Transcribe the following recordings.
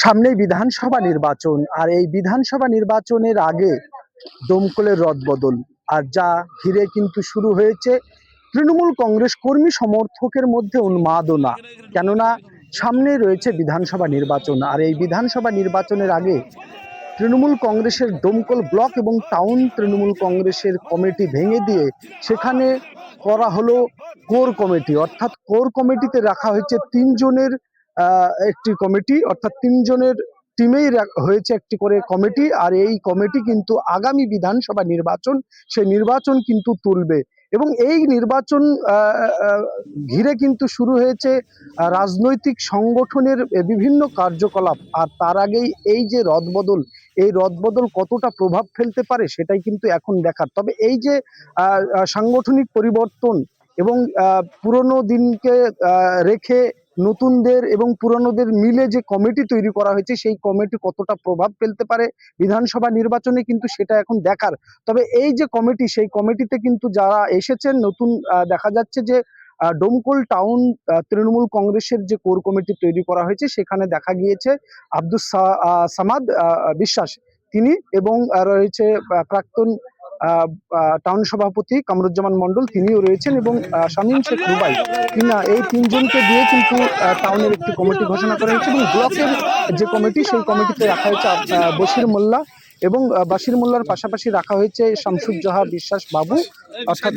সামনেই বিধানসভা নির্বাচন, আর এই বিধানসভা নির্বাচনের আগে দমকলের রদবদল, আর যা ঘিরে কিন্তু শুরু হয়েছে তৃণমূল কংগ্রেস কর্মী সমর্থকের মধ্যে উন্মাদনা। কেননা সামনে রয়েছে বিধানসভা নির্বাচন, আর এই বিধানসভা নির্বাচনের আগে তৃণমূল কংগ্রেসের দমকল ব্লক এবং টাউন তৃণমূল কংগ্রেসের কমিটি ভেঙে দিয়ে সেখানে করা হলো কোর কমিটি, অর্থাৎ কোর কমিটিতে রাখা হয়েছে তিনজনের একটি কমিটি, অর্থাৎ তিনজনের টিমেই হয়েছে একটি করে কমিটি। আর এই কমিটি কিন্তু আগামী বিধানসভা নির্বাচন, সেই নির্বাচন কিন্তু তুলবে এবং এই নির্বাচন ঘিরে কিন্তু শুরু হয়েছে রাজনৈতিক সংগঠনের বিভিন্ন কার্যকলাপ। আর তার আগেই এই যে রদবদল, এই রদবদল কতটা প্রভাব ফেলতে পারে সেটাই কিন্তু এখন দেখার। তবে এই যে সাংগঠনিক পরিবর্তন এবং পুরনো দিনকে রেখে নতুনদের এবং পুরনোদের মিলে যে কমিটি তৈরি করা হয়েছে, সেই কমিটি কতটা প্রভাব ফেলতে পারে বিধানসভা নির্বাচনে কিন্তু সেটা এখন দেখার। তবে এই যে কমিটি, সেই কমিটিতে কিন্তু যারা এসেছেন নতুন, দেখা যাচ্ছে যে ডোমকল টাউন তৃণমূল কংগ্রেসের যে কোর কমিটি তৈরি করা হয়েছে সেখানে দেখা গিয়েছে আব্দুস সামাদ বিশ্বাস তিনি, এবং রয়েছে প্রাক্তন টাউন সভাপতি কামরুজ্জামান মন্ডল, তিনিও রয়েছেন, এবং শামীম শেখ রুবাই, এই তিনজনকে দিয়ে কিন্তু টাউনের একটি কমিটি ঘোষণা করা হয়েছে। এবং ব্লকের যে কমিটি, সেই কমিটিতে রাখা হয়েছে বশির মোল্লা, এবং বাশির মোল্লার পাশাপাশি রাখা হয়েছে শামসুজ্জোহা বিশ্বাস বাবু, অর্থাৎ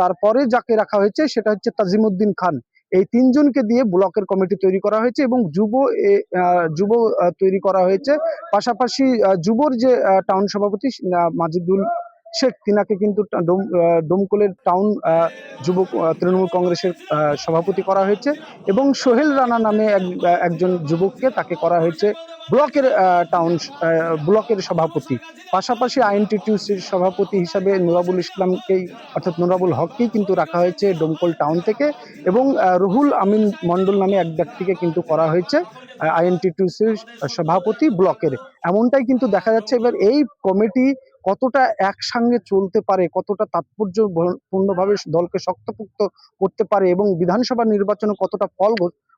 তারপরে যাকে রাখা হয়েছে সেটা হচ্ছে তাজিমউদ্দিন খান। এই তিনজনকে দিয়ে ব্লকের কমিটি তৈরি করা হয়েছে এবং যুব তৈরি করা হয়েছে। পাশাপাশি যুবর যে টাউন সভাপতি মাজিদুল শেখ, তিনাকে কিন্তু ডোমকলের টাউন যুব তৃণমূল কংগ্রেসের সভাপতি করা হয়েছে, এবং সোহেল রানা নামে একজন যুবককে তাকে করা হয়েছে ব্লকের ব্লকের সভাপতি। পাশাপাশি আইএনটিটিউসির সভাপতি হিসাবে নুরাবুল ইসলামকেই, অর্থাৎ নুরাবুল হককেই কিন্তু রাখা হয়েছে ডোমকল টাউন থেকে, এবং রুহুল আমিন মন্ডল নামে এক ব্যক্তিকে কিন্তু করা হয়েছে আইএনটিটিউসির সভাপতি ব্লকের। এমনটাই কিন্তু দেখা যাচ্ছে। এবার এই কমিটি কতটা একসঙ্গে চলতে পারে, কতটা তাৎপর্যপূর্ণভাবে দলকে শক্তপোক্ত করতে পারে এবং বিধানসভা নির্বাচনে কতটা ফল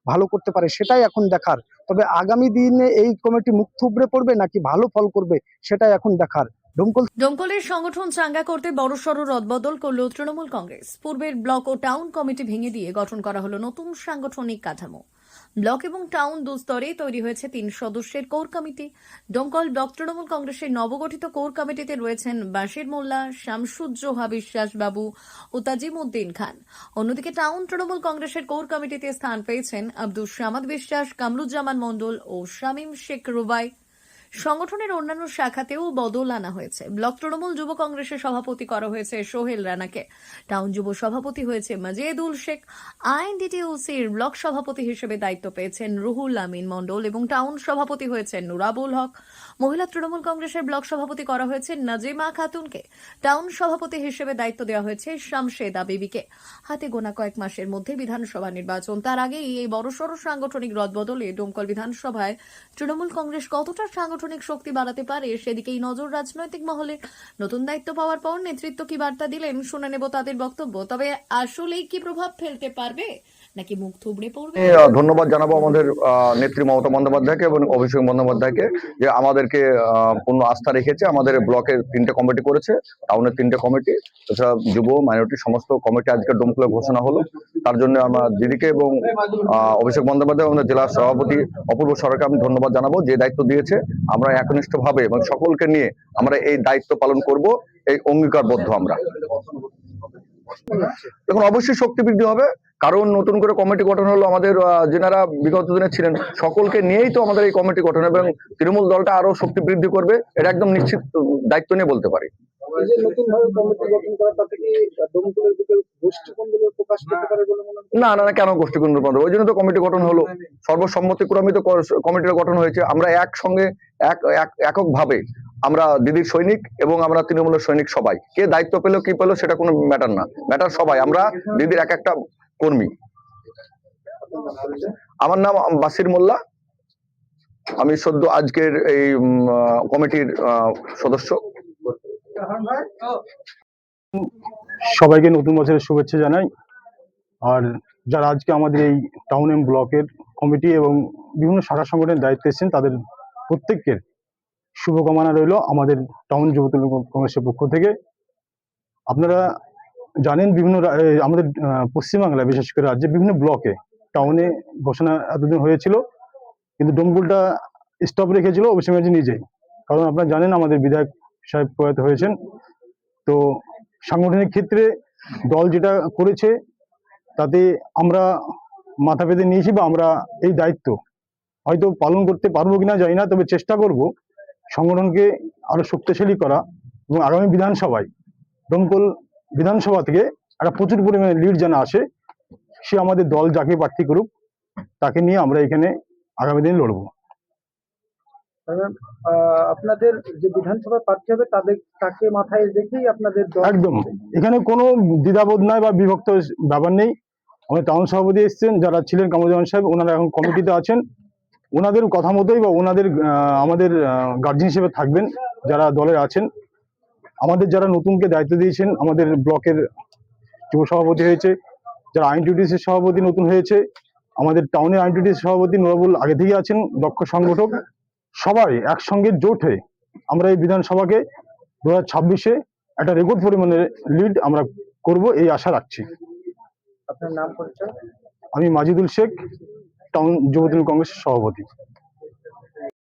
ভালো করতে পারে সেটাই এখন দেখার। তবে আগামী দিনে এই কমিটি মুখ থুবড়ে পড়বে নাকি ভালো ফল করবে সেটাই এখন দেখার। দমকলের সংগঠন চাঙ্গা করতে বড়সড় রদবদল করল তৃণমূল কংগ্রেস। পূর্বের ব্লক ও টাউন কমিটি ভেঙে দিয়ে গঠন করা হলো নতুন সাংগঠনিক কাঠামো। ব্লক এবং টাউন দুস্তরে তৈরি হয়েছে 3 সদস্যের কোর কমিটি। দমকল ব্লক তৃণমূল কংগ্রেসের নবগঠিত কোর কমিটিতে রয়েছেন বাশির মোল্লা, শামসুজ্জোহা বিশ্বাস বাবু ও তাজিমউদ্দিন খান। অন্যদিকে টাউন তৃণমূল কংগ্রেসের কোর কমিটিতে স্থান পেয়েছেন আব্দুস সামাদ বিশ্বাস, কামরুজ্জামান মন্ডল ও শামীম শেখ রুবাই। সংগঠনের অন্যান্য শাখাতেও বদল আনা হয়েছে। ব্লক তৃণমূল যুব কংগ্রেসের সভাপতি করা হয়েছে সোহেল রানাকে, টাউন যুব সভাপতি হয়েছে মাজেদুল শেখ, আইএনটিটিউসির ব্লক সভাপতি হিসেবে দায়িত্ব পেয়েছেন রুহুল আমিন মন্ডল এবং টাউন সভাপতি হয়েছেন নুরাবুল হক। মহিলা তৃণমূল কংগ্রেসের ব্লক সভাপতি করা হয়েছে নাজিমা খাতুনকে, টাউন সভাপতি হিসেবে দায়িত্ব দেওয়া হয়েছে শামশেদা বিবিকে। হাতে গোনা কয়েক মাসের মধ্যে বিধানসভা নির্বাচন, তার আগেই এই বড়সড় সাংগঠনিক রদবদলে ডোমকল বিধানসভায় তৃণমূল কংগ্রেস কতটা সাংগঠনিক শক্তি বাড়াতে পারে সেদিকেই নজর রাজনৈতিক মহলে। নতুন দায়িত্ব পাওয়ার পর নেতৃত্ব কি বার্তা দিলেন শুনে নেব তাদের বক্তব্য। তবে আসলেই কি প্রভাব ফেলতে পারবে নাকি মুখ থুবড়ে পড়বে? ধন্যবাদ জানাবো আমাদের নেত্রী মমতা বন্দ্যোপাধ্যায়কে এবং অভিষেক বন্দ্যোপাধ্যায়কে যে আমাদেরকে পূর্ণ আস্থা রেখেছে। আমাদের ব্লকের 3টে কমিটি করেছে, টাউনের 3টে কমিটি, তাছাড়া যুব মাইনরিটি সমস্ত কমিটি আজকে ডোমকলে ঘোষণা হলো। তার জন্য আমরা দিদিকে এবং অভিষেক বন্দ্যোপাধ্যায় আমাদের জেলা সভাপতি অপূর্ব সরকারকে আমি ধন্যবাদ জানাবো যে দায়িত্ব দিয়েছে। আমরা একনিষ্ঠভাবে এবং সকলকে নিয়ে আমরা এই দায়িত্ব পালন করব, এই অঙ্গীকারবদ্ধ আমরা। এখন অবশ্যই শক্তি বৃদ্ধি হবে, কারণ নতুন করে কমিটি গঠন হলো। আমাদের যেনারা বিগত দিনে ছিলেন সকলকে নিয়েই তো আমাদের এই কমিটি গঠন, এবং তৃণমূল দলটা আরো শক্তি বৃদ্ধি করবে, এটা একদম নিশ্চিত দায়িত্ব নিয়ে বলতে পারি। না না, কেন গোষ্ঠী কোন্দল বন্ধ? ওই জন্য তো কমিটি গঠন হলো, সর্বসম্মতিক্রমে তো কমিটির গঠন হয়েছে। আমরা একসঙ্গে এককভাবে আমরা দিদির সৈনিক এবং আমরা তৃণমূলের সৈনিক, সবাই কে দায়িত্ব পেলো কি পেলো সেটা কোনো ম্যাটার না, ম্যাটার সবাই আমরা দিদির এক একটা কর্মী। আমার নাম বাশির মোল্লা, আমি সদ্য আজকের এই কমিটির সদস্য। সবাইকে নতুন বছরের শুভেচ্ছা জানাই। আর যারা আজকে আমাদের এই টাউন ব্লকের কমিটি এবং বিভিন্ন শাখা সংগঠনের দায়িত্বে এসেছেন তাদের প্রত্যেকের শুভকামনা রইল আমাদের টাউন যুব তৃণমূল কংগ্রেসের পক্ষ থেকে। আপনারা জানেন আমাদের পশ্চিমবাংলায়, বিশেষ করে রাজ্যে বিভিন্ন ব্লকে টাউনে ঘোষণা এতদিন হয়েছিল, কিন্তু ডোমকলটা স্টপ রেখেছিল অভিষেক ব্যানার্জি নিজেই। কারণ আপনারা জানেন আমাদের বিধায়ক সাহেব প্রয়াত হয়েছেন। তো সাংগঠনিক ক্ষেত্রে দল যেটা করেছে তাতে আমরা মাথা পেতে নিয়েছি, বা আমরা এই দায়িত্ব হয়তো পালন করতে পারবো কিনা জানি না, তবে চেষ্টা করব সংগঠনকে আরো শক্তিশালী করা এবং আগামী বিধানসভায় দমকল বিধানসভা থেকে একটা প্রচুর পরিমাণে লিড যেন আসে। সে আমাদের দল যাকে প্রার্থী করুক তাকে নিয়ে আমরা এখানে আগামী দিনে লড়বো। আপনাদের যে বিধানসভা প্রার্থী হবে তাকে মাথায় রেখেই আপনাদের একদম এখানে কোনো দ্বিধাবোধ নাই বা বিভক্ত ব্যাপার নেই। আমাদের টাউন সভাপতি এসেছেন, যারা ছিলেন কামরুজ্জামান সাহেব, ওনারা এখন কমিটিতে আছেন। ওনাদের কথা মতোই বা ওনাদের আমাদের গার্জিয়ান হিসেবে থাকবেন যারা দলে আছেন। আমাদের যারা নতুনকে দায়িত্ব দিয়েছেন, আমাদের ব্লকের যুব সভাপতি হয়েছে, যারা আইনটিউটিসির সভাপতি নতুন হয়েছে, আমাদের টাউনের আইনটিউটিসির সভাপতি নুরাবুল আগে থেকে আছেন, দক্ষ সংগঠক। সবাই একসঙ্গে জোট হয়ে আমরা এই বিধানসভাকে 2026-এ একটা রেকর্ড পরিমাণের লিড আমরা করব এই আশা রাখছি। আপনার নাম পরিচয়? আমি মাজিদুল শেখ, টাউন যুব তৃণমূল কংগ্রেসের সভাপতি।